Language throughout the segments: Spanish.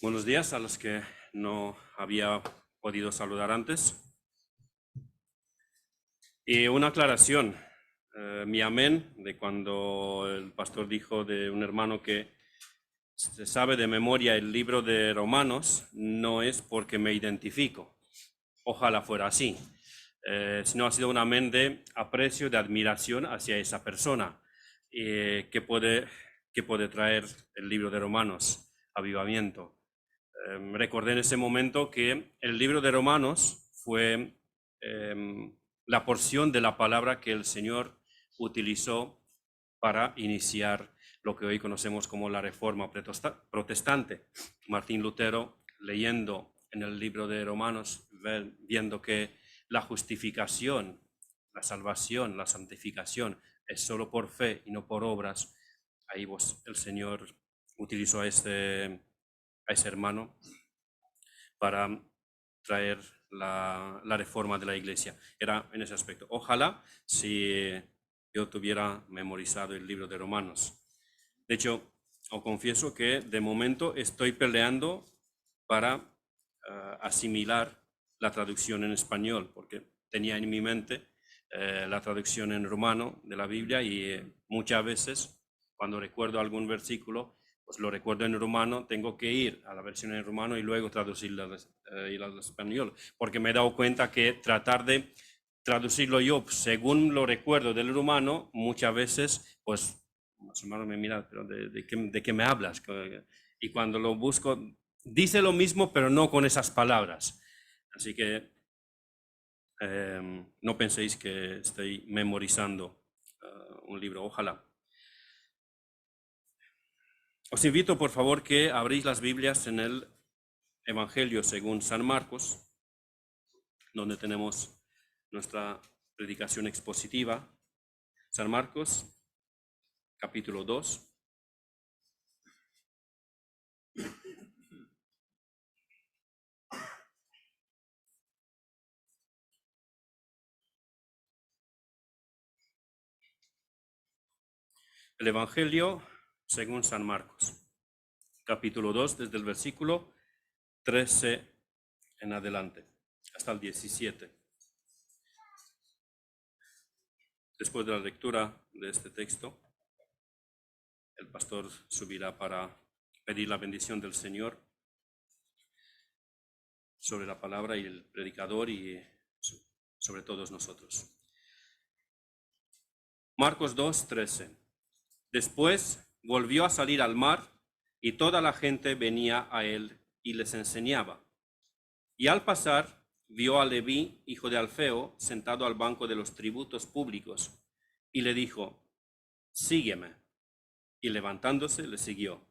Buenos días a los que no había podido saludar antes. Y una aclaración, mi amén de cuando el pastor dijo de un hermano que se sabe de memoria el libro de Romanos, no es porque me identifico. Ojalá fuera así. Sino ha sido un amén de aprecio, de admiración hacia esa persona que puede traer el libro de Romanos, avivamiento. Recordé en ese momento que el libro de Romanos fue la porción de la palabra que el Señor utilizó para iniciar lo que hoy conocemos como la Reforma protestante. Martín Lutero, leyendo en el libro de Romanos, viendo que la justificación, la salvación, la santificación es solo por fe y no por obras, ahí el Señor utilizó a ese hermano para traer la reforma de la iglesia. Era en ese aspecto. Ojalá si yo tuviera memorizado el libro de Romanos. De hecho, os confieso que de momento estoy peleando para asimilar la traducción en español, porque tenía en mi mente la traducción en romano de la Biblia y muchas veces cuando recuerdo algún versículo, pues lo recuerdo en romano, tengo que ir a la versión en romano y luego traducirla al español, porque me he dado cuenta que tratar de traducirlo yo según lo recuerdo del romano, muchas veces, pues, los hermanos me miran, pero ¿de qué me hablas? Y cuando lo busco, dice lo mismo, pero no con esas palabras. Así que no penséis que estoy memorizando un libro, ojalá. Os invito, por favor, que abréis las Biblias en el Evangelio según San Marcos, donde tenemos nuestra predicación expositiva. San Marcos, capítulo 2. El Evangelio según San Marcos, capítulo 2, desde el versículo 13 en adelante, hasta el 17. Después de la lectura de este texto, el pastor subirá para pedir la bendición del Señor sobre la palabra y el predicador y sobre todos nosotros. Marcos 2, 13. Después volvió a salir al mar y toda la gente venía a él y les enseñaba. Y al pasar, vio a Leví, hijo de Alfeo, sentado al banco de los tributos públicos, y le dijo: sígueme. Y levantándose, le siguió.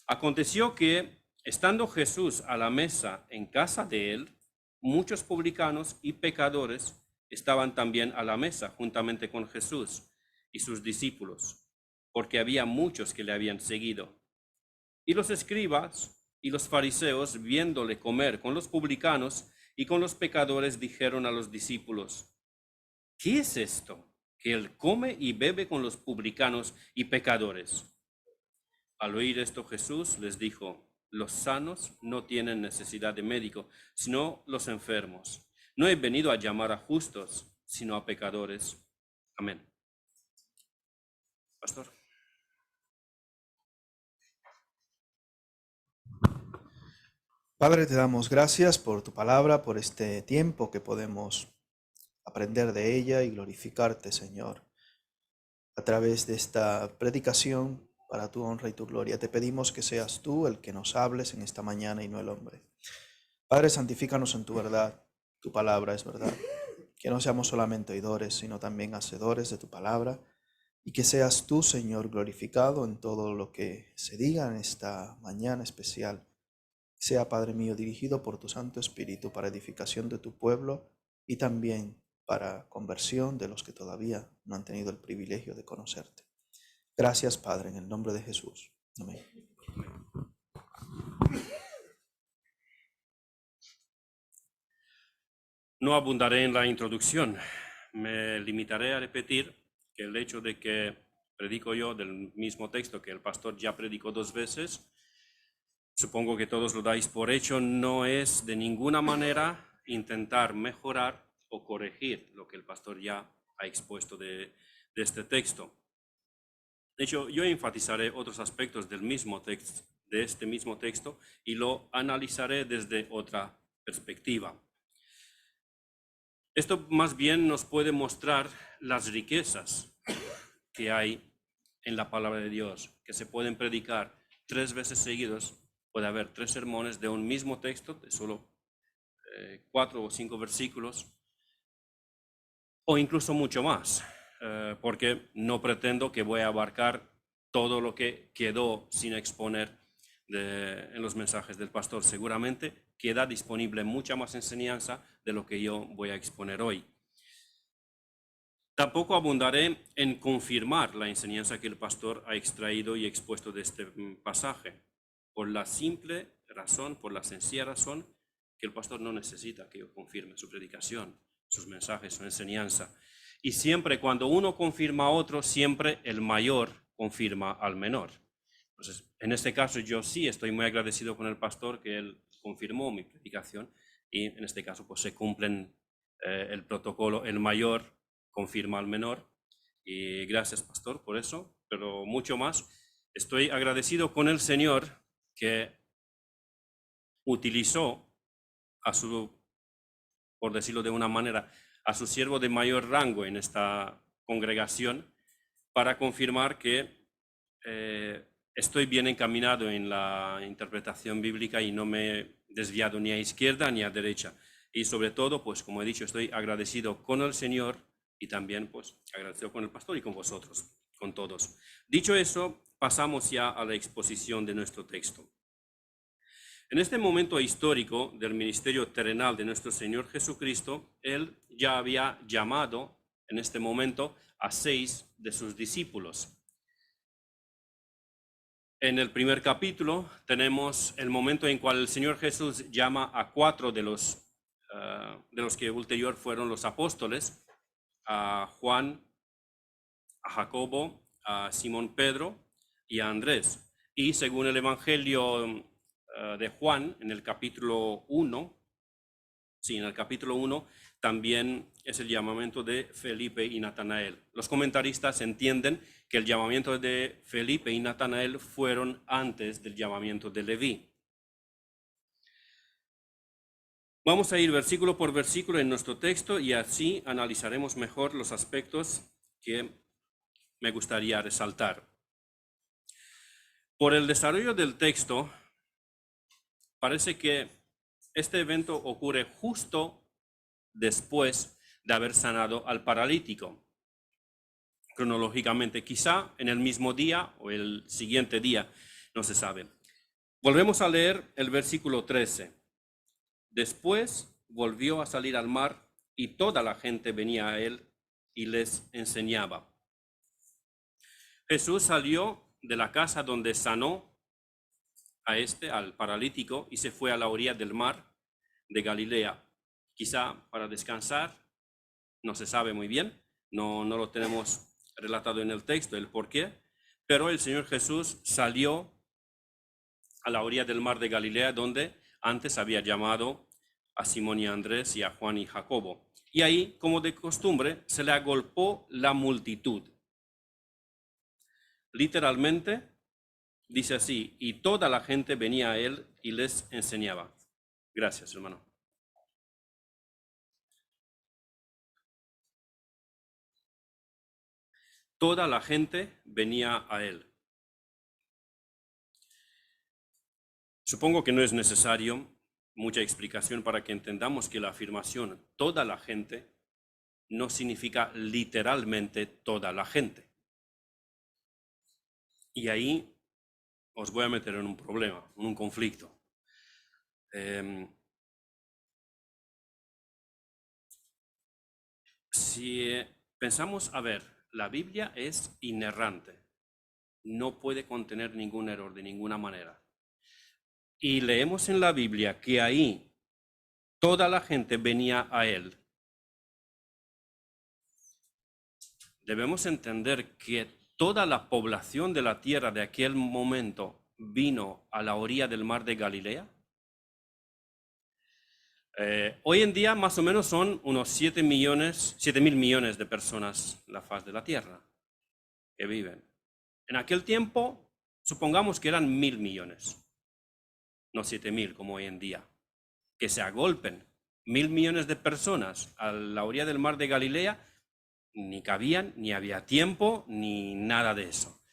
Aconteció que, estando Jesús a la mesa en casa de él, muchos publicanos y pecadores estaban también a la mesa juntamente con Jesús y sus discípulos, porque había muchos que le habían seguido. Y los escribas y los fariseos, viéndole comer con los publicanos y con los pecadores, dijeron a los discípulos: ¿qué es esto? Que él come y bebe con los publicanos y pecadores. Al oír esto, Jesús les dijo: los sanos no tienen necesidad de médico, sino los enfermos. No he venido a llamar a justos, sino a pecadores. Amén. Pastor. Padre, te damos gracias por tu palabra, por este tiempo que podemos aprender de ella y glorificarte, Señor. A través de esta predicación, para tu honra y tu gloria, te pedimos que seas tú el que nos hables en esta mañana y no el hombre. Padre, santifícanos en tu verdad. Tu palabra es verdad. Que no seamos solamente oidores, sino también hacedores de tu palabra. Y que seas tú, Señor, glorificado en todo lo que se diga en esta mañana especial. Sea, Padre mío, dirigido por tu Santo Espíritu para edificación de tu pueblo y también para conversión de los que todavía no han tenido el privilegio de conocerte. Gracias, Padre, en el nombre de Jesús. Amén. No abundaré en la introducción. Me limitaré a repetir que el hecho de que predico yo del mismo texto que el pastor ya predicó 2 veces supongo que todos lo dais por hecho, no es de ninguna manera intentar mejorar o corregir lo que el pastor ya ha expuesto de este texto. De hecho, yo enfatizaré otros aspectos del mismo texto, de este mismo texto, y lo analizaré desde otra perspectiva. Esto más bien nos puede mostrar las riquezas que hay en la palabra de Dios, que se pueden predicar 3 veces seguidos. Puede haber 3 sermones de un mismo texto, de solo 4 o 5 versículos, o incluso mucho más, porque no pretendo que voy a abarcar todo lo que quedó sin exponer en los mensajes del pastor. Seguramente queda disponible mucha más enseñanza de lo que yo voy a exponer hoy. Tampoco abundaré en confirmar la enseñanza que el pastor ha extraído y expuesto de este pasaje, por la simple razón, por la sencilla razón, que el pastor no necesita que yo confirme su predicación, sus mensajes, su enseñanza. Y siempre cuando uno confirma a otro, siempre el mayor confirma al menor. Entonces, en este caso yo sí estoy muy agradecido con el pastor que él confirmó mi predicación y en este caso pues se cumplen el protocolo, el mayor confirma al menor, y gracias pastor por eso, pero mucho más estoy agradecido con el Señor que utilizó a su, por decirlo de una manera, a su siervo de mayor rango en esta congregación para confirmar que estoy bien encaminado en la interpretación bíblica y no me he desviado ni a izquierda ni a derecha. Y sobre todo, pues como he dicho, estoy agradecido con el Señor y también pues agradecido con el pastor y con vosotros, con todos. Dicho eso, pasamos ya a la exposición de nuestro texto. En este momento histórico del ministerio terrenal de nuestro Señor Jesucristo, Él ya había llamado en este momento a 6 de sus discípulos. En el primer capítulo tenemos el momento en cual el Señor Jesús llama a 4 de los que ulterior fueron los apóstoles, a Juan, a Jacobo, a Simón Pedro y a Andrés. Y según el Evangelio de Juan, en el capítulo 1, en el capítulo 1 también es el llamamiento de Felipe y Natanael. Los comentaristas entienden que el llamamiento de Felipe y Natanael fueron antes del llamamiento de Leví. Vamos a ir versículo por versículo en nuestro texto y así analizaremos mejor los aspectos que me gustaría resaltar. Por el desarrollo del texto, parece que este evento ocurre justo después de haber sanado al paralítico. Cronológicamente, quizá en el mismo día o el siguiente día, no se sabe. Volvemos a leer el versículo 13. Después volvió a salir al mar y toda la gente venía a él y les enseñaba. Jesús salió de la casa donde sanó al paralítico, y se fue a la orilla del mar de Galilea, quizá para descansar, no se sabe muy bien, no lo tenemos relatado en el texto el por qué, pero el Señor Jesús salió a la orilla del mar de Galilea, donde antes había llamado a Simón y a Andrés y a Juan y Jacobo. Y ahí, como de costumbre, se le agolpó la multitud. Literalmente, dice así, y toda la gente venía a él y les enseñaba. Gracias, hermano. Toda la gente venía a él. Supongo que no es necesario mucha explicación para que entendamos que la afirmación toda la gente no significa literalmente toda la gente. Y ahí os voy a meter en un problema, en un conflicto. Si pensamos, a ver, la Biblia es inerrante, no puede contener ningún error de ninguna manera. Y leemos en la Biblia que ahí toda la gente venía a él. Debemos entender que toda la población de la tierra de aquel momento vino a la orilla del mar de Galilea? Hoy en día más o menos son unos 7.000 millones de personas en la faz de la tierra que viven. En aquel tiempo, supongamos que eran 1.000 millones, no 7.000 como hoy en día. Que se agolpen 1.000 millones de personas a la orilla del mar de Galilea, ni cabían, ni había tiempo, ni nada de eso.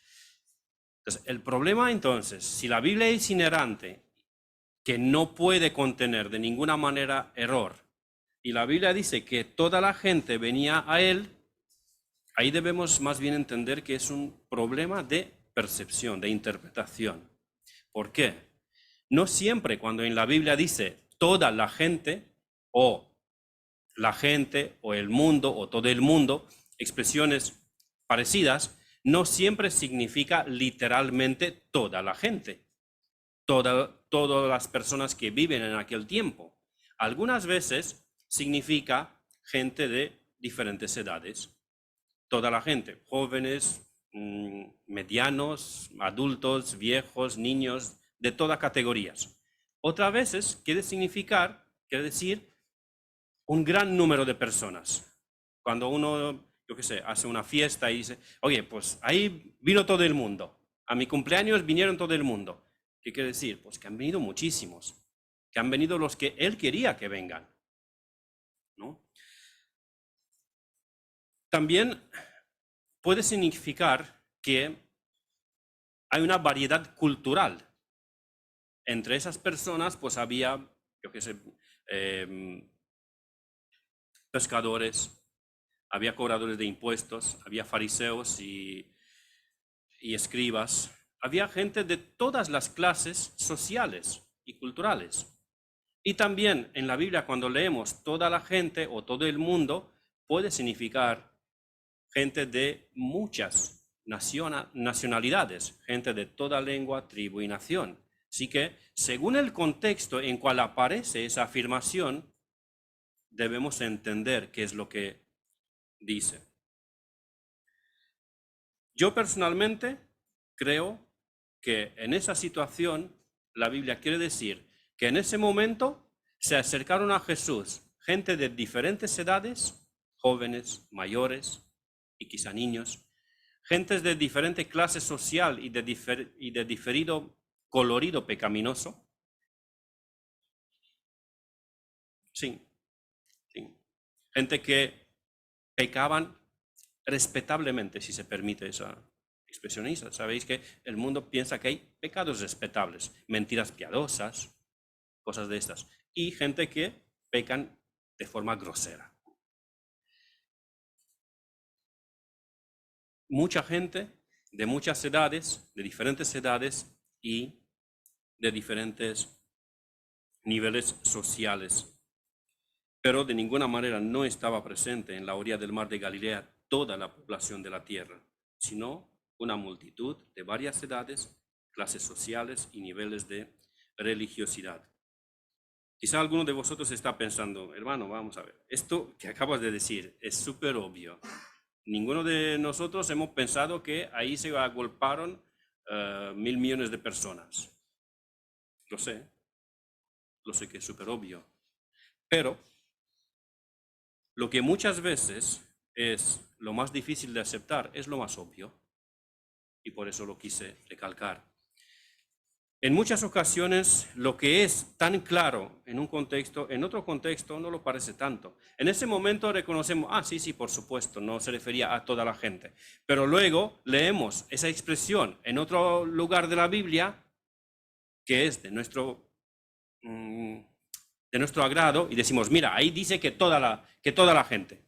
Entonces, el problema entonces, si la Biblia es inerrante, que no puede contener de ninguna manera error, y la Biblia dice que toda la gente venía a él, ahí debemos más bien entender que es un problema de percepción, de interpretación. ¿Por qué? No siempre cuando en la Biblia dice toda la gente o el mundo o todo el mundo, expresiones parecidas, no siempre significa literalmente toda la gente, todas las personas que viven en aquel tiempo. Algunas veces significa gente de diferentes edades, toda la gente, jóvenes, medianos, adultos, viejos, niños, de todas categorías. Otras veces quiere decir un gran número de personas. Cuando uno, yo qué sé, hace una fiesta y dice, oye, pues ahí vino todo el mundo. A mi cumpleaños vinieron todo el mundo. ¿Qué quiere decir? Pues que han venido muchísimos. Que han venido los que él quería que vengan, ¿no? También puede significar que hay una variedad cultural. Entre esas personas, pues había, yo qué sé, pescadores, había cobradores de impuestos, había fariseos y escribas, había gente de todas las clases sociales y culturales. Y también en la Biblia, cuando leemos toda la gente o todo el mundo, puede significar gente de muchas nacionalidades, gente de toda lengua, tribu y nación. Así que, según el contexto en cual aparece esa afirmación, debemos entender qué es lo que dice. Yo personalmente creo que en esa situación la Biblia quiere decir que en ese momento se acercaron a Jesús gente de diferentes edades, jóvenes, mayores y quizá niños, gentes de diferente clase social y de diferido colorido pecaminoso. Sí. Gente que pecaban respetablemente, si se permite esa expresión. Sabéis que el mundo piensa que hay pecados respetables, mentiras piadosas, cosas de estas, y gente que pecan de forma grosera. Mucha gente de muchas edades, de diferentes edades y de diferentes niveles sociales. Pero de ninguna manera no estaba presente en la orilla del mar de Galilea toda la población de la tierra, sino una multitud de varias edades, clases sociales y niveles de religiosidad. Quizá alguno de vosotros está pensando, hermano, vamos a ver, esto que acabas de decir es súper obvio. Ninguno de nosotros hemos pensado que ahí se agolparon 1.000 millones de personas. Lo sé que es súper obvio. Pero lo que muchas veces es lo más difícil de aceptar es lo más obvio. Y por eso lo quise recalcar. En muchas ocasiones lo que es tan claro en un contexto, en otro contexto no lo parece tanto. En ese momento reconocemos, sí, por supuesto, no se refería a toda la gente. Pero luego leemos esa expresión en otro lugar de la Biblia que es de nuestro agrado y decimos, mira, ahí dice que toda la gente.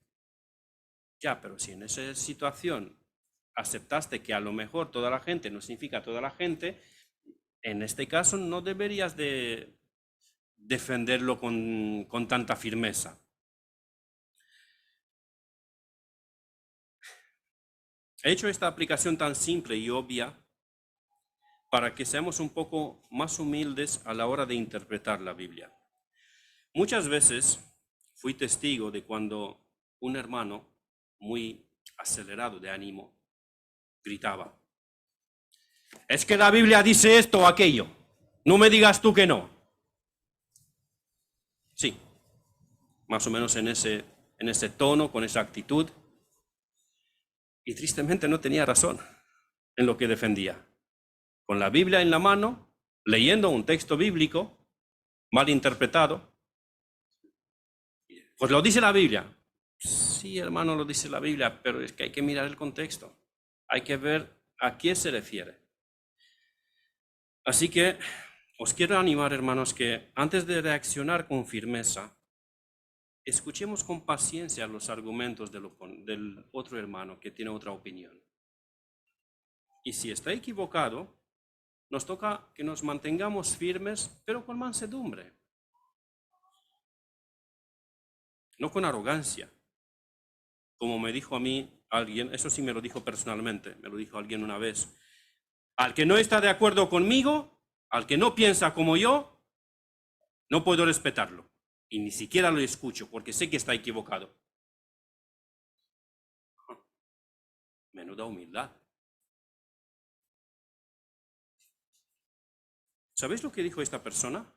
Ya, pero si en esa situación aceptaste que a lo mejor toda la gente no significa toda la gente, en este caso no deberías de defenderlo con tanta firmeza. He hecho esta aplicación tan simple y obvia para que seamos un poco más humildes a la hora de interpretar la Biblia. Muchas veces fui testigo de cuando un hermano muy acelerado de ánimo gritaba. Es que la Biblia dice esto o aquello. No me digas tú que no. Sí, más o menos en ese tono, con esa actitud. Y tristemente no tenía razón en lo que defendía. Con la Biblia en la mano, leyendo un texto bíblico mal interpretado, pues lo dice la Biblia. Sí, hermano, lo dice la Biblia, pero es que hay que mirar el contexto. Hay que ver a qué se refiere. Así que os quiero animar, hermanos, que antes de reaccionar con firmeza, escuchemos con paciencia los argumentos del otro hermano que tiene otra opinión. Y si está equivocado, nos toca que nos mantengamos firmes, pero con mansedumbre, no con arrogancia. Como me dijo a mí alguien, eso sí me lo dijo personalmente, me lo dijo alguien una vez, al que no está de acuerdo conmigo, al que no piensa como yo, no puedo respetarlo. Y ni siquiera lo escucho porque sé que está equivocado. Menuda humildad. ¿Sabéis lo que dijo esta persona?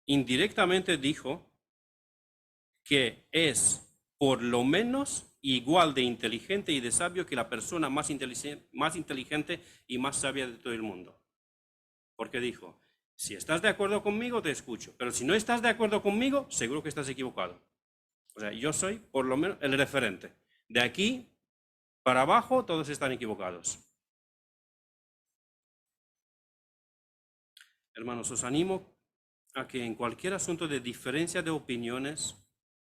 Indirectamente dijo que es por lo menos igual de inteligente y de sabio que la persona más inteligente y más sabia de todo el mundo. Porque dijo, si estás de acuerdo conmigo, te escucho, pero si no estás de acuerdo conmigo, seguro que estás equivocado. O sea, yo soy por lo menos el referente. De aquí para abajo, todos están equivocados. Hermanos, os animo a que en cualquier asunto de diferencia de opiniones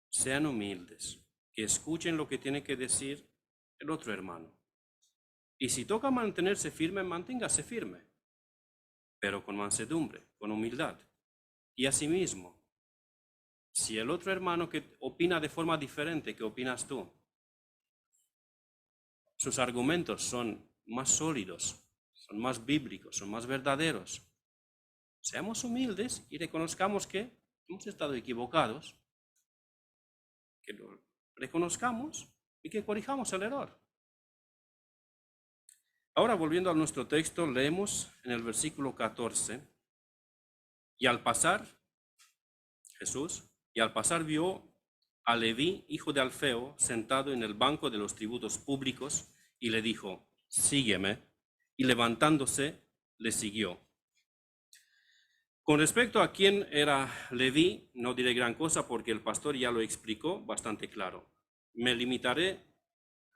sean humildes, que escuchen lo que tiene que decir el otro hermano. Y si toca mantenerse firme, manténgase firme, pero con mansedumbre, con humildad. Y asimismo, si el otro hermano que opina de forma diferente que opinas tú, sus argumentos son más sólidos, son más bíblicos, son más verdaderos, seamos humildes y reconozcamos que hemos estado equivocados, que lo reconozcamos y que corrijamos el error. Ahora, volviendo a nuestro texto, leemos en el versículo 14, y al pasar vio a Leví, hijo de Alfeo, sentado en el banco de los tributos públicos, y le dijo, sígueme, y levantándose, le siguió. Con respecto a quién era Leví, no diré gran cosa porque el pastor ya lo explicó bastante claro. Me limitaré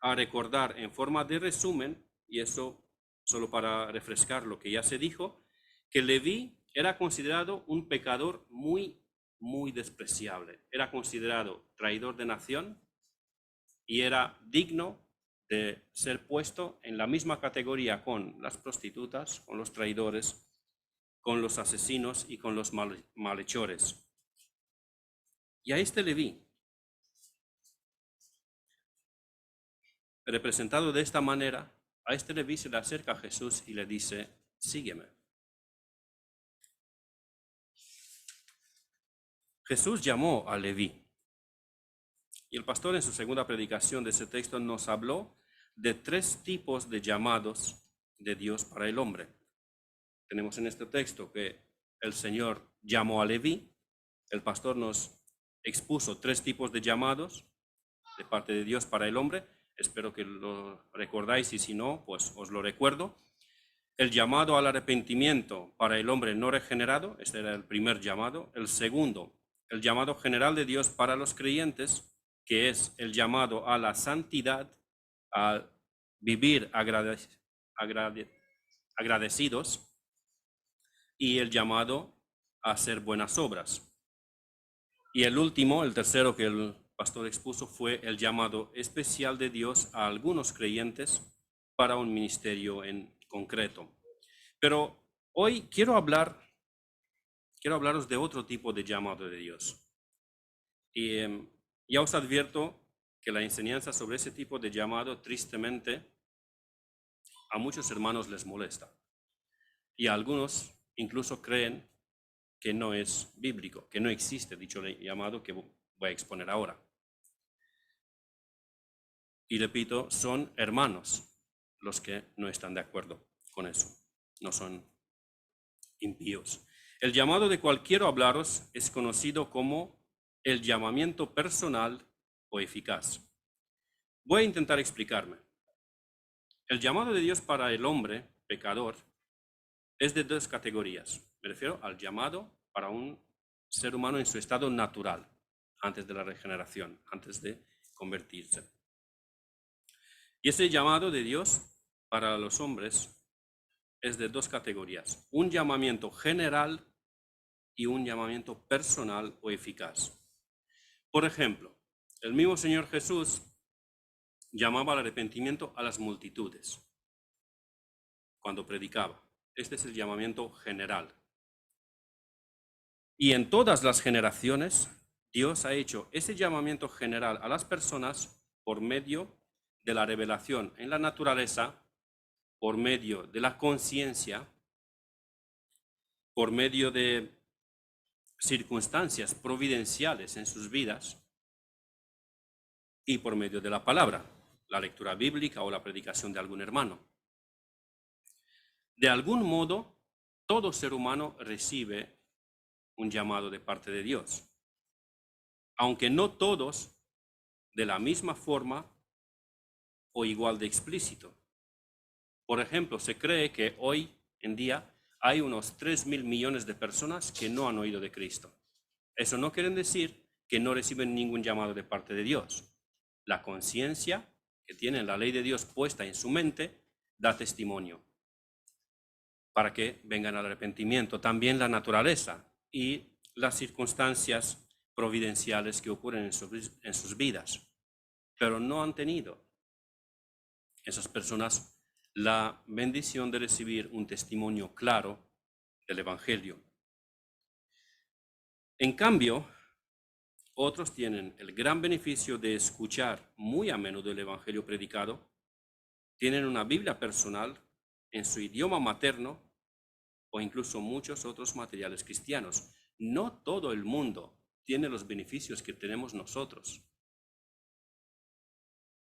a recordar en forma de resumen, y eso solo para refrescar lo que ya se dijo, que Leví era considerado un pecador muy, muy despreciable. Era considerado traidor de nación y era digno de ser puesto en la misma categoría con las prostitutas, con los traidores, con los asesinos y con los malhechores. Y a este Leví, representado de esta manera, a este Leví se le acerca a Jesús y le dice, sígueme. Jesús llamó a Leví. Y el pastor en su segunda predicación de ese texto nos habló de 3 tipos de llamados de Dios para el hombre. Tenemos en este texto que el Señor llamó a Leví. El pastor nos expuso 3 tipos de llamados de parte de Dios para el hombre. Espero que lo recordáis y si no, pues os lo recuerdo. El llamado al arrepentimiento para el hombre no regenerado, este era el primer llamado. El segundo, el llamado general de Dios para los creyentes, que es el llamado a la santidad, a vivir agradecidos, y el llamado a hacer buenas obras. Y el último, el tercero que el pastor expuso, fue el llamado especial de Dios a algunos creyentes para un ministerio en concreto. Pero hoy quiero hablaros de otro tipo de llamado de Dios. Y ya os advierto que la enseñanza sobre ese tipo de llamado, tristemente, a muchos hermanos les molesta. Y a algunos incluso creen que no es bíblico, que no existe dicho llamado que voy a exponer ahora. Y repito, son hermanos los que no están de acuerdo con eso. no son impíos. El llamado de cualquiera a hablaros es conocido como el llamamiento personal o eficaz. Voy a intentar explicarme. El llamado de Dios para el hombre pecador es de dos categorías. Me refiero al llamado para un ser humano en su estado natural, antes de la regeneración, antes de convertirse. Y ese llamado de Dios para los hombres es de dos categorías: un llamamiento general y un llamamiento personal o eficaz. Por ejemplo, el mismo Señor Jesús llamaba al arrepentimiento a las multitudes cuando predicaba. Este es el llamamiento general. Y en todas las generaciones, Dios ha hecho ese llamamiento general a las personas por medio de la revelación en la naturaleza, por medio de la conciencia, por medio de circunstancias providenciales en sus vidas y por medio de la palabra, la lectura bíblica o la predicación de algún hermano. De algún modo, todo ser humano recibe un llamado de parte de Dios, aunque no todos de la misma forma o igual de explícito. Por ejemplo, se cree que hoy en día hay unos 3.000 millones de personas que no han oído de Cristo. Eso no quiere decir que no reciben ningún llamado de parte de Dios. La conciencia que tienen la ley de Dios puesta en su mente da testimonio para que vengan al arrepentimiento. También la naturaleza y las circunstancias providenciales que ocurren en sus vidas, pero no han tenido esas personas la bendición de recibir un testimonio claro del Evangelio. En cambio, otros tienen el gran beneficio de escuchar muy a menudo el Evangelio predicado, tienen una Biblia personal en su idioma materno o incluso muchos otros materiales cristianos. No todo el mundo tiene los beneficios que tenemos nosotros.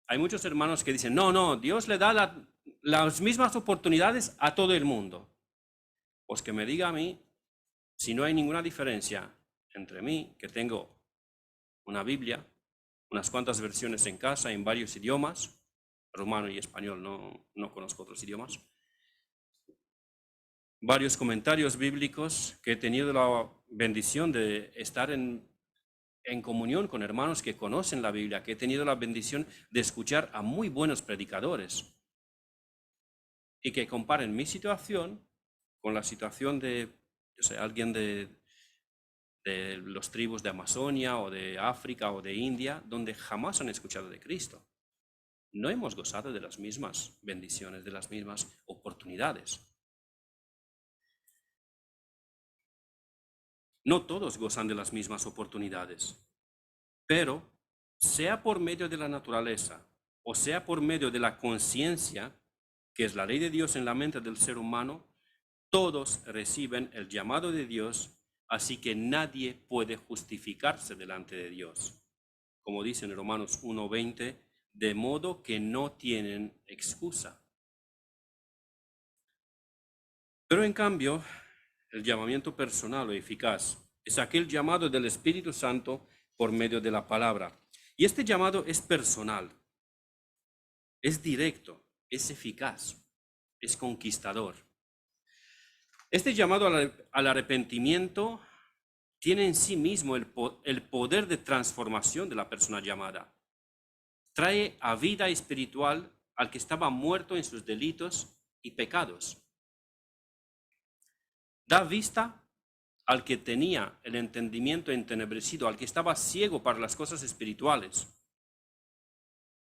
Hay muchos hermanos que dicen, no, Dios le da las mismas oportunidades a todo el mundo. Pues que me diga a mí si no hay ninguna diferencia entre mí, que tengo una Biblia, unas cuantas versiones en casa en varios idiomas, rumano y español, no conozco otros idiomas, varios comentarios bíblicos, que he tenido la bendición de estar en comunión con hermanos que conocen la Biblia, que he tenido la bendición de escuchar a muy buenos predicadores y que comparen mi situación con la situación de alguien de los tribus de Amazonia o de África o de India, donde jamás han escuchado de Cristo. No hemos gozado de las mismas bendiciones, de las mismas oportunidades. No todos gozan de las mismas oportunidades, pero sea por medio de la naturaleza o sea por medio de la conciencia, que es la ley de Dios en la mente del ser humano, todos reciben el llamado de Dios, así que nadie puede justificarse delante de Dios. Como dice en Romanos 1:20, de modo que no tienen excusa. Pero en cambio, el llamamiento personal o eficaz es aquel llamado del Espíritu Santo por medio de la palabra. Y este llamado es personal, es directo, es eficaz, es conquistador. Este llamado al arrepentimiento tiene en sí mismo el poder de transformación de la persona llamada. Trae a vida espiritual al que estaba muerto en sus delitos y pecados. Da vista al que tenía el entendimiento entenebrecido, al que estaba ciego para las cosas espirituales.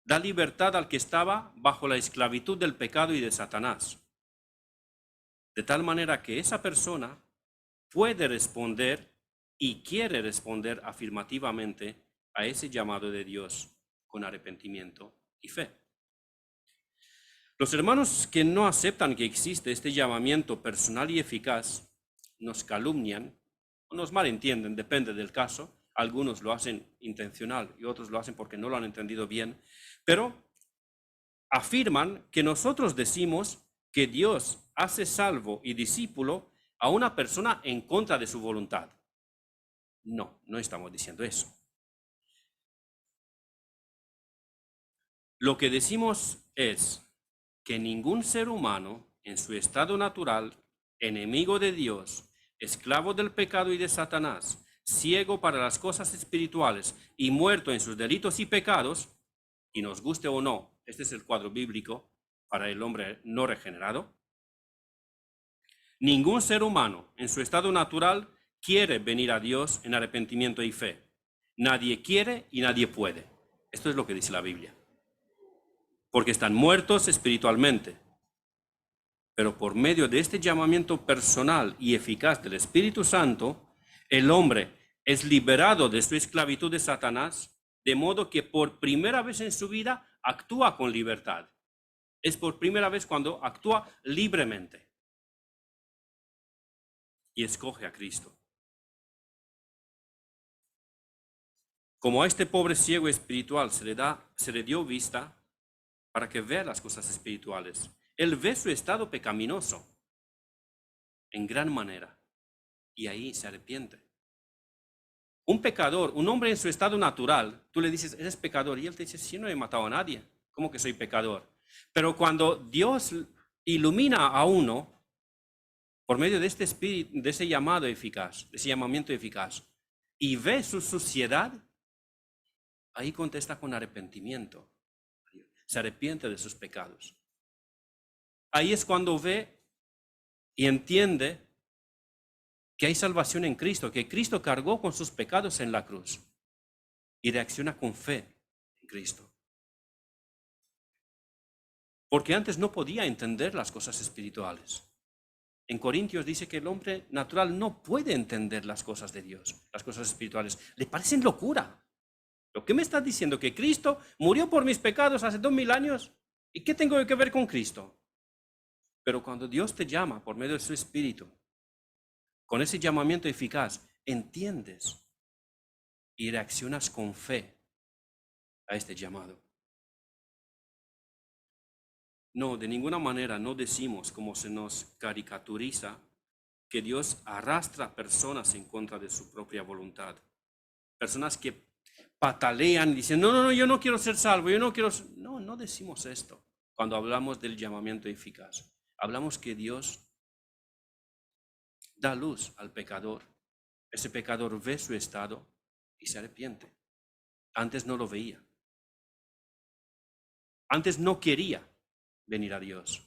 Da libertad al que estaba bajo la esclavitud del pecado y de Satanás. De tal manera que esa persona puede responder y quiere responder afirmativamente a ese llamado de Dios con arrepentimiento y fe. Los hermanos que no aceptan que existe este llamamiento personal y eficaz nos calumnian o nos malentienden, depende del caso. Algunos lo hacen intencional y otros lo hacen porque no lo han entendido bien, pero afirman que nosotros decimos que Dios hace salvo y discípulo a una persona en contra de su voluntad. No, no estamos diciendo eso. Lo que decimos es que ningún ser humano en su estado natural, enemigo de Dios, esclavo del pecado y de Satanás, ciego para las cosas espirituales y muerto en sus delitos y pecados, y nos guste o no, este es el cuadro bíblico para el hombre no regenerado, ningún ser humano en su estado natural quiere venir a Dios en arrepentimiento y fe. Nadie quiere y nadie puede. Esto es lo que dice la Biblia. Porque están muertos espiritualmente. Pero por medio de este llamamiento personal y eficaz del Espíritu Santo, el hombre es liberado de su esclavitud de Satanás, de modo que por primera vez en su vida actúa con libertad. Es por primera vez cuando actúa libremente y escoge a Cristo. Como a este pobre ciego espiritual se le dio vista para que vea las cosas espirituales, él ve su estado pecaminoso en gran manera y ahí se arrepiente. Un pecador, un hombre en su estado natural, tú le dices, eres pecador, y él te dice, sí, no he matado a nadie, ¿cómo que soy pecador? Pero cuando Dios ilumina a uno por medio de este espíritu, de ese llamado eficaz, de ese llamamiento eficaz, y ve su suciedad, ahí contesta con arrepentimiento. Se arrepiente de sus pecados. Ahí es cuando ve y entiende que hay salvación en Cristo, que Cristo cargó con sus pecados en la cruz y reacciona con fe en Cristo. Porque antes no podía entender las cosas espirituales. En Corintios dice que el hombre natural no puede entender las cosas de Dios, las cosas espirituales. Le parecen locura. ¿Lo que me estás diciendo? ¿Que Cristo murió por mis pecados hace 2000 años? ¿Y qué tengo que ver con Cristo? Pero cuando Dios te llama por medio de su Espíritu, con ese llamamiento eficaz, entiendes y reaccionas con fe a este llamado. No, de ninguna manera no decimos, como se nos caricaturiza, que Dios arrastra personas en contra de su propia voluntad. Personas que patalean y dicen, no, yo no quiero ser salvo, yo no quiero... No, no decimos esto cuando hablamos del llamamiento eficaz. Hablamos que Dios da luz al pecador. Ese pecador ve su estado y se arrepiente. Antes no lo veía. Antes no quería venir a Dios.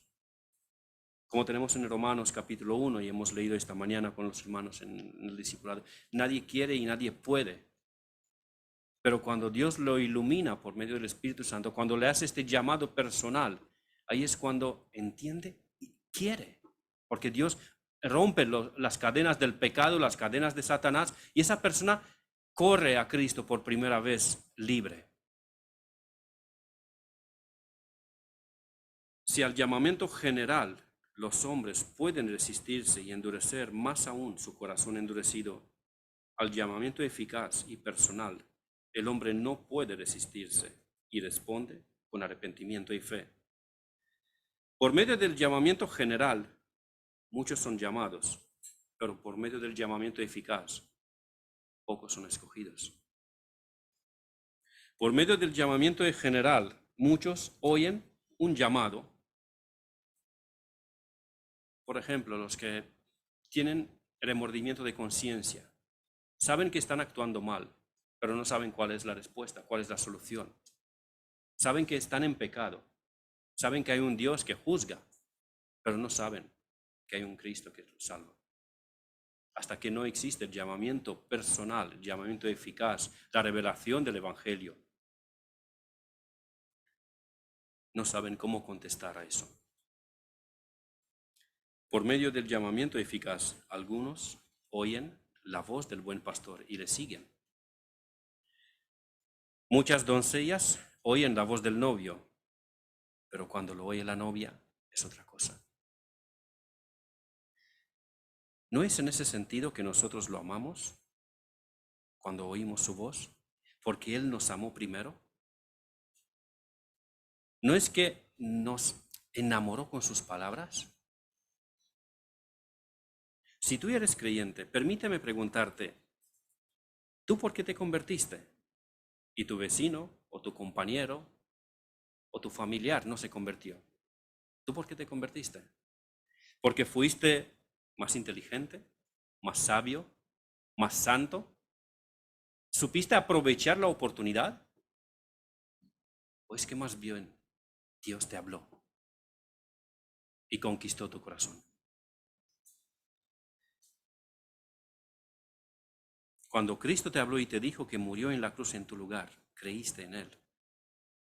Como tenemos en Romanos capítulo 1 y hemos leído esta mañana con los hermanos en el discipulado, nadie quiere y nadie puede. Pero cuando Dios lo ilumina por medio del Espíritu Santo, cuando le hace este llamado personal, ahí es cuando entiende y quiere. Porque Dios rompe las cadenas del pecado, las cadenas de Satanás, y esa persona corre a Cristo por primera vez libre. Si al llamamiento general los hombres pueden resistirse y endurecer más aún su corazón endurecido, al llamamiento eficaz y personal, el hombre no puede resistirse y responde con arrepentimiento y fe. Por medio del llamamiento general, muchos son llamados, pero por medio del llamamiento eficaz, pocos son escogidos. Por medio del llamamiento general, muchos oyen un llamado. Por ejemplo, los que tienen remordimiento de conciencia, saben que están actuando mal, pero no saben cuál es la respuesta, cuál es la solución. Saben que están en pecado, saben que hay un Dios que juzga, pero no saben que hay un Cristo que los salva. Hasta que no existe el llamamiento personal, el llamamiento eficaz, la revelación del Evangelio, no saben cómo contestar a eso. Por medio del llamamiento eficaz, algunos oyen la voz del buen pastor y le siguen. Muchas doncellas oyen la voz del novio, pero cuando lo oye la novia es otra cosa. ¿No es en ese sentido que nosotros lo amamos cuando oímos su voz? Porque Él nos amó primero. ¿No es que nos enamoró con sus palabras? Si tú eres creyente, permíteme preguntarte, ¿tú por qué te convertiste? ¿Y tu vecino o tu compañero o tu familiar no se convirtió? ¿Tú por qué te convertiste? ¿Porque fuiste más inteligente, más sabio, más santo? ¿Supiste aprovechar la oportunidad? ¿O es que más bien Dios te habló y conquistó tu corazón? Cuando Cristo te habló y te dijo que murió en la cruz en tu lugar, creíste en Él.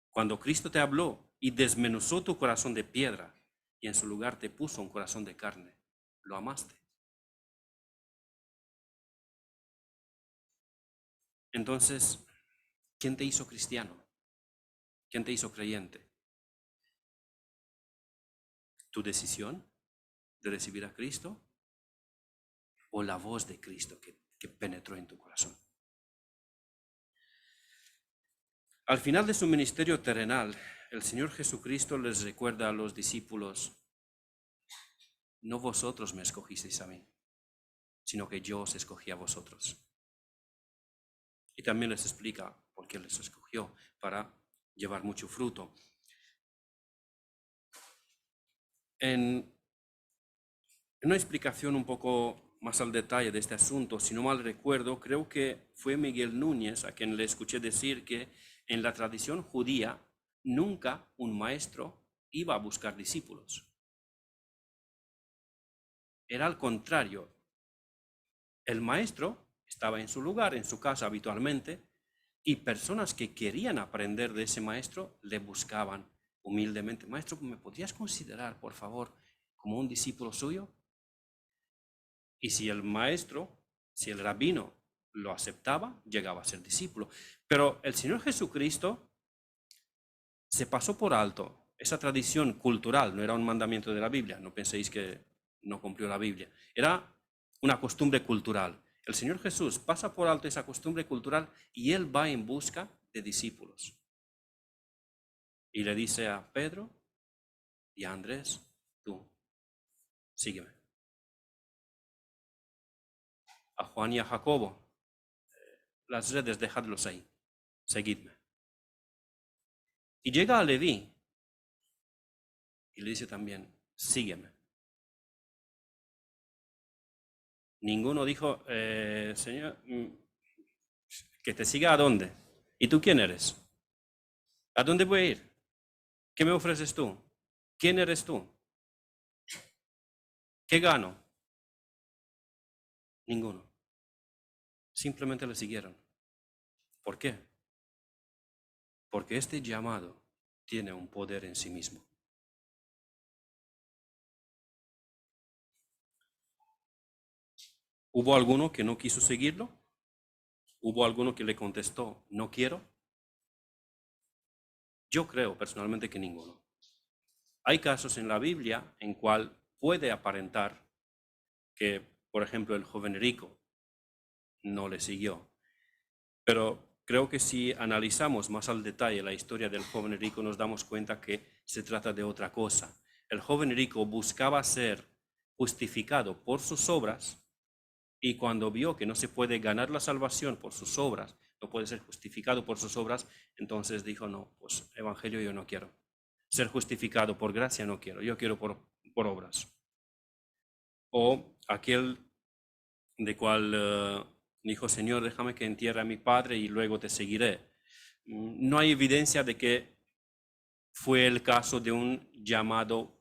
Cuando Cristo te habló y desmenuzó tu corazón de piedra y en su lugar te puso un corazón de carne, lo amaste. Entonces, ¿quién te hizo cristiano? ¿Quién te hizo creyente? ¿Tu decisión de recibir a Cristo o la voz de Cristo que penetró en tu corazón? Al final de su ministerio terrenal, el Señor Jesucristo les recuerda a los discípulos: no vosotros me escogisteis a mí, sino que yo os escogí a vosotros. Y también les explica por qué les escogió: para llevar mucho fruto. En una explicación un poco más al detalle de este asunto, si no mal recuerdo, creo que fue Miguel Núñez a quien le escuché decir que en la tradición judía nunca un maestro iba a buscar discípulos. Era al contrario. El maestro estaba en su lugar, en su casa habitualmente, y personas que querían aprender de ese maestro le buscaban humildemente: maestro, ¿me podrías considerar, por favor, como un discípulo suyo? Y si el maestro, si el rabino lo aceptaba, llegaba a ser discípulo. Pero el Señor Jesucristo se pasó por alto esa tradición cultural, no era un mandamiento de la Biblia, no penséis que no cumplió la Biblia, era una costumbre cultural. El Señor Jesús pasa por alto esa costumbre cultural y Él va en busca de discípulos. Y le dice a Pedro y a Andrés: tú, sígueme. A Juan y a Jacobo: las redes, dejadlos ahí, seguidme. Y llega a Leví y le dice también: sígueme. Ninguno dijo: Señor, ¿que te siga a dónde? ¿Y tú quién eres? ¿A dónde voy a ir? ¿Qué me ofreces tú? ¿Quién eres tú? ¿Qué gano? Ninguno. Simplemente le siguieron. ¿Por qué? Porque este llamado tiene un poder en sí mismo. ¿Hubo alguno que no quiso seguirlo? ¿Hubo alguno que le contestó: no quiero? Yo creo personalmente que ninguno. Hay casos en la Biblia en cual puede aparentar que, por ejemplo, el joven rico no le siguió. Pero creo que si analizamos más al detalle la historia del joven rico, nos damos cuenta que se trata de otra cosa. El joven rico buscaba ser justificado por sus obras, y cuando vio que no se puede ganar la salvación por sus obras, no puede ser justificado por sus obras, entonces dijo: no, pues evangelio yo no quiero. Ser justificado por gracia no quiero, yo quiero por obras. O aquel de cual dijo: Señor, déjame que entierre a mi padre y luego te seguiré. No hay evidencia de que fue el caso de un llamado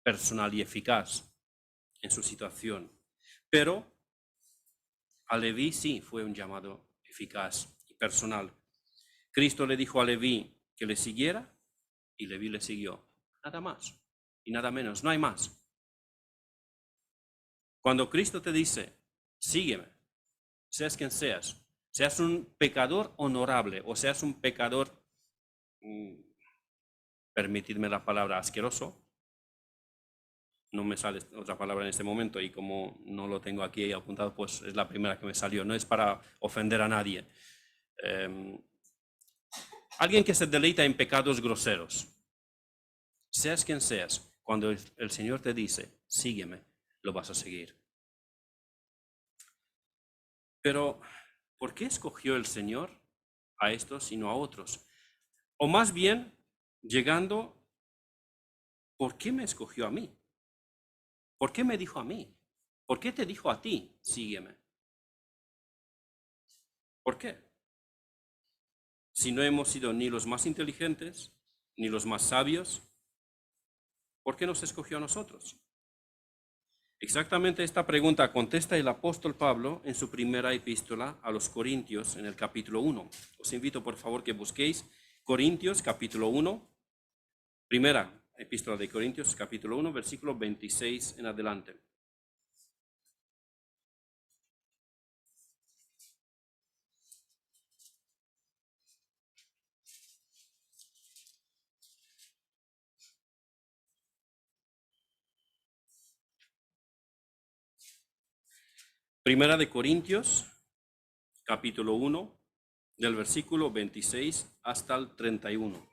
personal y eficaz en su situación. Pero a Leví sí fue un llamado eficaz y personal. Cristo le dijo a Leví que le siguiera y Leví le siguió. Nada más y nada menos, no hay más. Cuando Cristo te dice: sígueme, seas quien seas un pecador honorable o seas un pecador, permitidme la palabra, asqueroso, no me sale otra palabra en este momento y como no lo tengo aquí apuntado, pues es la primera que me salió, no es para ofender a nadie. Alguien que se deleita en pecados groseros, seas quien seas, cuando el Señor te dice: sígueme, lo vas a seguir. Pero, ¿por qué escogió el Señor a estos y no a otros? O más bien, llegando, ¿por qué me escogió a mí? ¿Por qué me dijo a mí? ¿Por qué te dijo a ti, sígueme? ¿Por qué? Si no hemos sido ni los más inteligentes, ni los más sabios, ¿por qué nos escogió a nosotros? Exactamente esta pregunta contesta el apóstol Pablo en su primera epístola a los Corintios en el capítulo 1. Os invito por favor que busquéis Corintios capítulo 1, primera epístola de Corintios capítulo 1, versículo 26 en adelante. Primera de Corintios capítulo 1, del versículo 26 hasta el 31.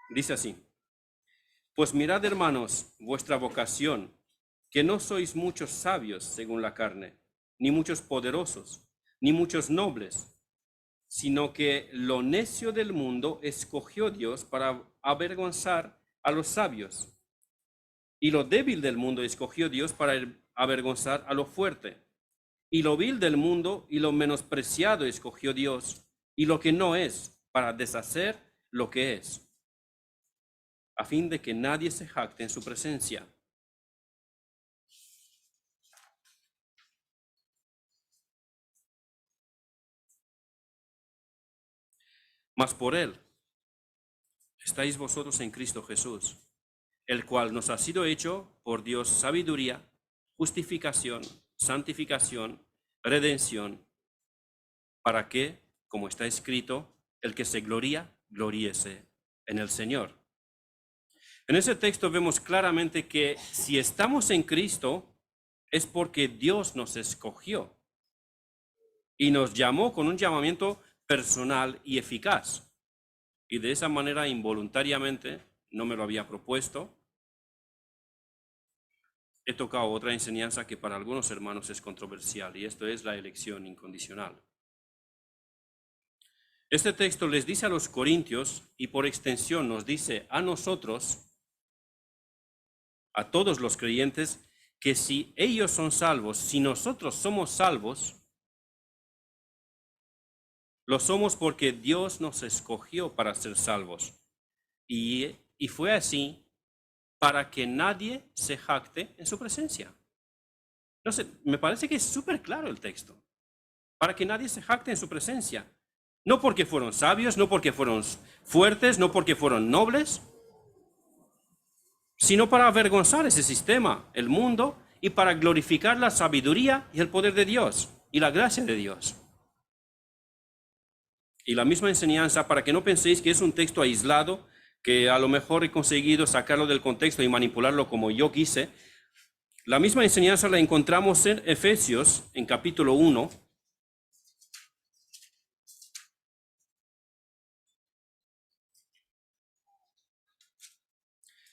Dice así: Pues mirad, hermanos, vuestra vocación, que no sois muchos sabios según la carne, ni muchos poderosos, ni muchos nobles, sino que lo necio del mundo escogió Dios para avergonzar a los sabios, y lo débil del mundo escogió Dios para avergonzar a lo fuerte, y lo vil del mundo y lo menospreciado escogió Dios, y lo que no es, para deshacer lo que es, a fin de que nadie se jacte en su presencia. Mas por él estáis vosotros en Cristo Jesús, el cual nos ha sido hecho por Dios sabiduría, justificación, santificación, redención, para que, como está escrito, el que se gloría, gloríese en el Señor. En ese texto vemos claramente que si estamos en Cristo es porque Dios nos escogió y nos llamó con un llamamiento personal y eficaz. Y de esa manera, involuntariamente, no me lo había propuesto, he tocado otra enseñanza que para algunos hermanos es controversial, y esto es la elección incondicional. Este texto les dice a los corintios, y por extensión nos dice a nosotros, a todos los creyentes, que si ellos son salvos, si nosotros somos salvos, lo somos porque Dios nos escogió para ser salvos. Y fue así para que nadie se jacte en su presencia. No sé, me parece que es súper claro el texto. Para que nadie se jacte en su presencia. No porque fueron sabios, no porque fueron fuertes, no porque fueron nobles, sino para avergonzar ese sistema, el mundo, y para glorificar la sabiduría y el poder de Dios y la gracia de Dios. Y la misma enseñanza, para que no penséis que es un texto aislado, que a lo mejor he conseguido sacarlo del contexto y manipularlo como yo quise, la misma enseñanza la encontramos en Efesios, en capítulo 1.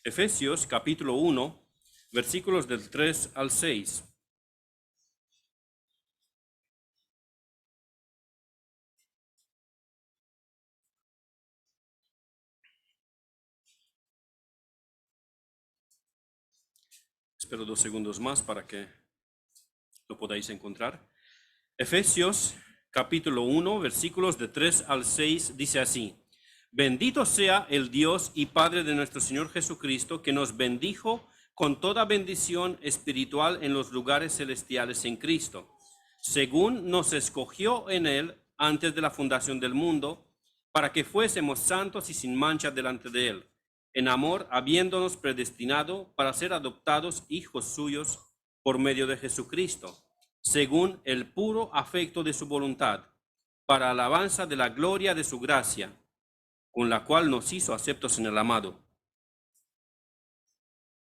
Efesios, capítulo 1, versículos del 3 al 6. Espero 2 segundos más para que lo podáis encontrar. Efesios capítulo 1, versículos de 3 al 6 dice así: Bendito sea el Dios y Padre de nuestro Señor Jesucristo, que nos bendijo con toda bendición espiritual en los lugares celestiales en Cristo, según nos escogió en Él antes de la fundación del mundo, para que fuésemos santos y sin mancha delante de Él, en amor, habiéndonos predestinado para ser adoptados hijos suyos por medio de Jesucristo, según el puro afecto de su voluntad, para alabanza de la gloria de su gracia, con la cual nos hizo aceptos en el amado,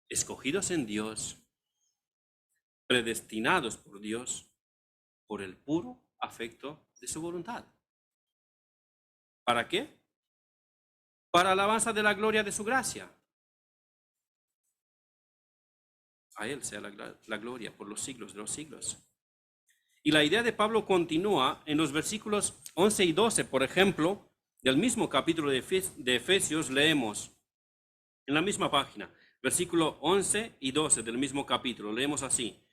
escogidos en Dios, predestinados por Dios, por el puro afecto de su voluntad. ¿Para qué? Para alabanza de la gloria de su gracia. A Él sea la gloria por los siglos de los siglos. Y la idea de Pablo continúa en los versículos 11 y 12, por ejemplo, del mismo capítulo de Efesios, leemos en la misma página, versículo 11 y 12 del mismo capítulo, leemos así: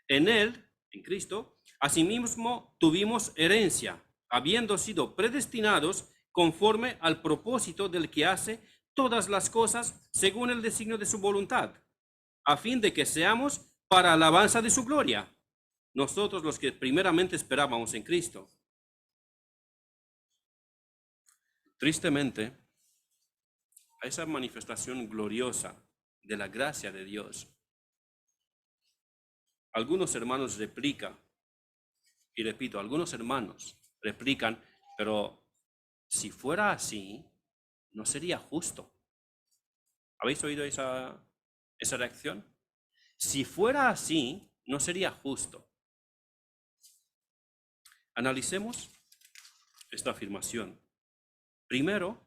en Él, en Cristo, asimismo tuvimos herencia, habiendo sido predestinados conforme al propósito del que hace todas las cosas según el designio de su voluntad, a fin de que seamos para alabanza de su gloria, nosotros los que primeramente esperábamos en Cristo. Tristemente, a esa manifestación gloriosa de la gracia de Dios, algunos hermanos replican, y repito, algunos hermanos replican, pero si fuera así, no sería justo. ¿Habéis oído esa reacción? Si fuera así, no sería justo. Analicemos esta afirmación. Primero,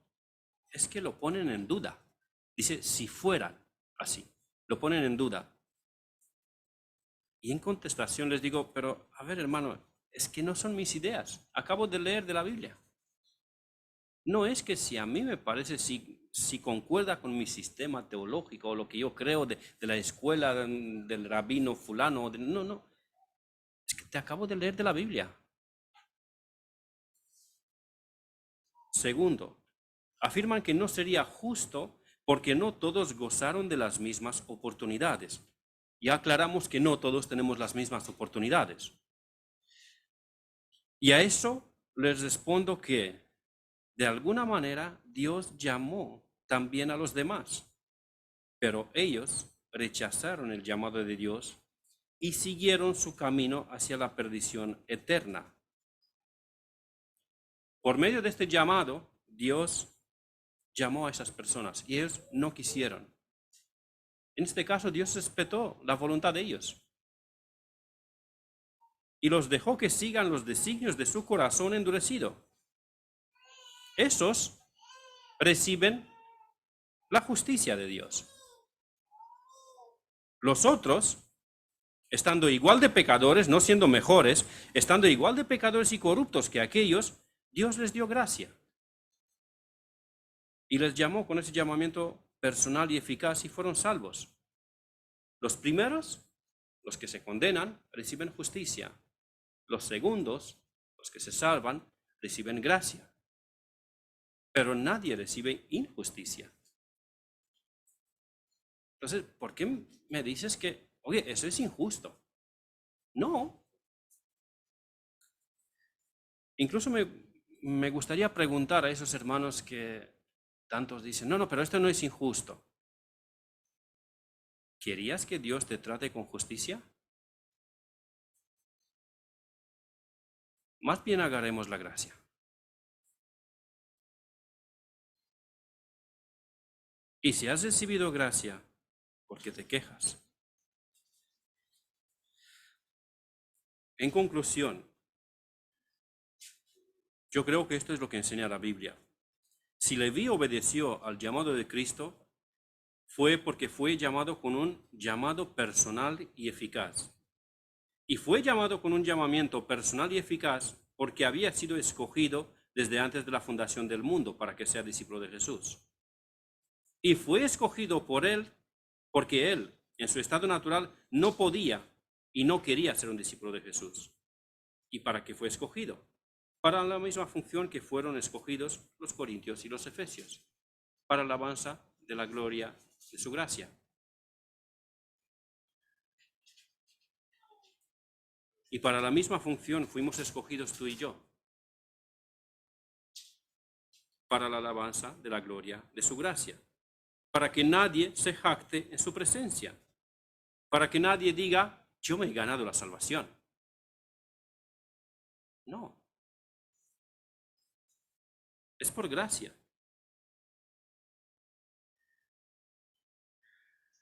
es que lo ponen en duda. Dice, si fueran así, lo ponen en duda. Y en contestación les digo, pero a ver, hermano, es que no son mis ideas. Acabo de leer de la Biblia. No es que si a mí me parece, si concuerda con mi sistema teológico o lo que yo creo de la escuela del rabino fulano, no. Es que te acabo de leer de la Biblia. Segundo, afirman que no sería justo porque no todos gozaron de las mismas oportunidades. Ya aclaramos que no todos tenemos las mismas oportunidades. Y a eso les respondo que, de alguna manera, Dios llamó también a los demás, pero ellos rechazaron el llamado de Dios y siguieron su camino hacia la perdición eterna. Por medio de este llamado, Dios llamó a esas personas y ellos no quisieron. En este caso, Dios respetó la voluntad de ellos y los dejó que sigan los designios de su corazón endurecido. Esos reciben la justicia de Dios. Los otros, estando igual de pecadores, no siendo mejores, estando igual de pecadores y corruptos que aquellos, Dios les dio gracia. Y les llamó con ese llamamiento personal y eficaz y fueron salvos. Los primeros, los que se condenan, reciben justicia. Los segundos, los que se salvan, reciben gracia. Pero nadie recibe injusticia. Entonces, ¿por qué me dices que, oye, eso es injusto? No. Incluso me gustaría preguntar a esos hermanos que tantos dicen, no, pero esto no es injusto. ¿Querías que Dios te trate con justicia? Más bien agarremos la gracia. Y si has recibido gracia, ¿por qué te quejas? En conclusión, yo creo que esto es lo que enseña la Biblia. Si Leví obedeció al llamado de Cristo, fue porque fue llamado con un llamado personal y eficaz. Y fue llamado con un llamamiento personal y eficaz porque había sido escogido desde antes de la fundación del mundo para que sea discípulo de Jesús. Y fue escogido por él porque él, en su estado natural, no podía y no quería ser un discípulo de Jesús. ¿Y para qué fue escogido? Para la misma función que fueron escogidos los corintios y los efesios, para la alabanza de la gloria de su gracia. Y para la misma función fuimos escogidos tú y yo, para la alabanza de la gloria de su gracia, para que nadie se jacte en su presencia, para que nadie diga, yo me he ganado la salvación. No. Es por gracia.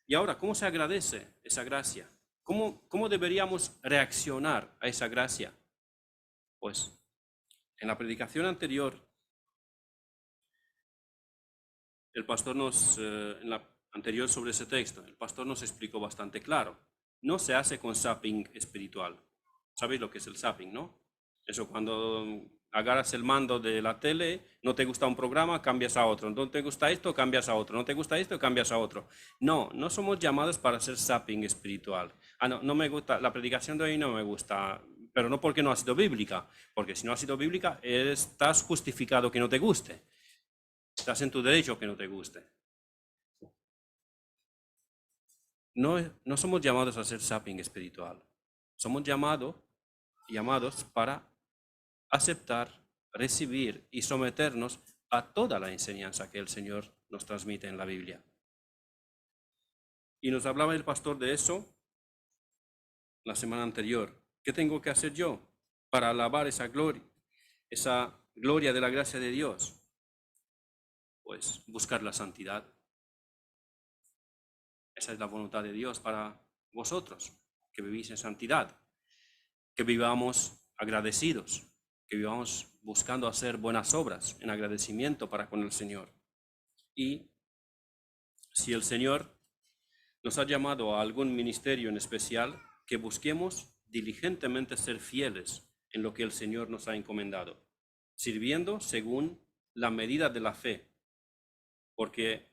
Y ahora, ¿cómo se agradece esa gracia? ¿Cómo deberíamos reaccionar a esa gracia? Pues, en la predicación anterior, el pastor en la anterior sobre ese texto, el pastor nos explicó bastante claro. No se hace con zapping espiritual. ¿Sabéis lo que es el zapping, no? Eso cuando agarras el mando de la tele, no te gusta un programa, cambias a otro. No te gusta esto, cambias a otro. No te gusta esto, cambias a otro. No, no somos llamados para hacer zapping espiritual. No me gusta, la predicación de hoy no me gusta, pero no porque no ha sido bíblica, porque si no ha sido bíblica, estás justificado que no te guste. Estás en tu derecho que no te guste. No somos llamados a hacer zapping espiritual. Somos llamados para aceptar, recibir y someternos a toda la enseñanza que el Señor nos transmite en la Biblia. Y nos hablaba el pastor de eso la semana anterior. ¿Qué tengo que hacer yo para alabar esa gloria de la gracia de Dios? Pues buscar la santidad. Esa es la voluntad de Dios para vosotros, que vivís en santidad, que vivamos agradecidos, que vivamos buscando hacer buenas obras en agradecimiento para con el Señor. Y si el Señor nos ha llamado a algún ministerio en especial, que busquemos diligentemente ser fieles en lo que el Señor nos ha encomendado, sirviendo según la medida de la fe, porque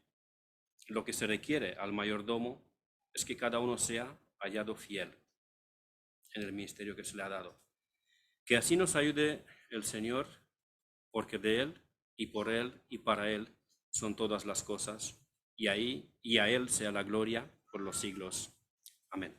lo que se requiere al mayordomo es que cada uno sea hallado fiel en el ministerio que se le ha dado. Que así nos ayude el Señor, porque de Él y por Él y para Él son todas las cosas, y a Él sea la gloria por los siglos. Amén.